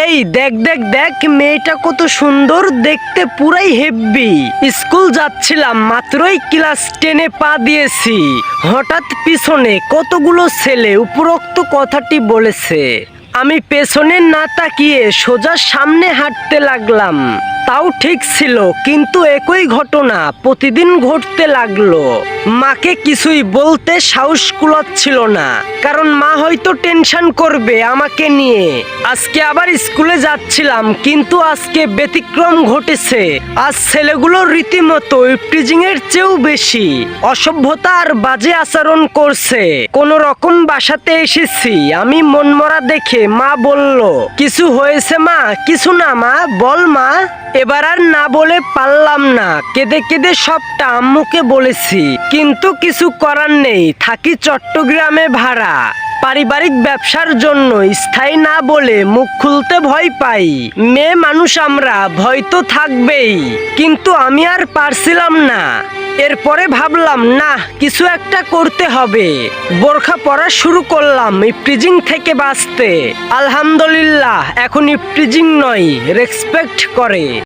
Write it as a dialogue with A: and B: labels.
A: এই দেখ দেখ দেখ, মেয়েটা কত সুন্দর দেখতে, পুরাই হেব্বি। স্কুল যাচ্ছিলাম, মাত্রই ক্লাস 10-এ পা দিয়েছি, হঠাৎ পিছনে কতগুলো ছেলে উপরোক্ত কথাটি বলেছে। আমি পেছনে না তাকিয়ে সোজা সামনে হাঁটতে লাগলাম। তাও ঠিক ছিল, কিন্তু একই ঘটনা প্রতিদিন ঘটতে লাগলো। মাকে কিছুই বলতে সাহস কুলাচ্ছিল না, কারণ মা হয়তো টেনশন করবে আমাকে নিয়ে। আজকে আবার স্কুলে যাচ্ছিলাম, কিন্তু আজকে ব্যতিক্রম ঘটেছে। আজ ছেলেগুলো রীতিমতো ইফটিজিং এর চেয়েও বেশি অসভ্যতা আর বাজে আচরণ করছে। কোন রকম বাসাতে এসেছি, আমি মনমরা দেখে মা বলল, কিছু হয়েছে মা? কিছু না মা, বল মা। এবার আর না বলে পারলাম না, কেঁদে কেঁদে সবটা আম্মুকে বলেছি। কিন্তু কিছু করার নেই, থাকি চট্টগ্রামে ভাড়া। পারিবারিক ব্যবসার জন্য স্থায়ী না বলে মুখ খুলতে ভয় পাই। মেয়ে মানুষ আমরা, ভয় তো থাকবেই। কিন্তু আমি আর পারছিলাম না। এরপরে ভাবলাম, না, কিছু একটা করতে হবে। বোরখা পরা শুরু করলাম ইফটিজিং থেকে বাঁচতে। আলহামদুলিল্লাহ, এখন ইফটিজিং নয়, রেসপেক্ট করে।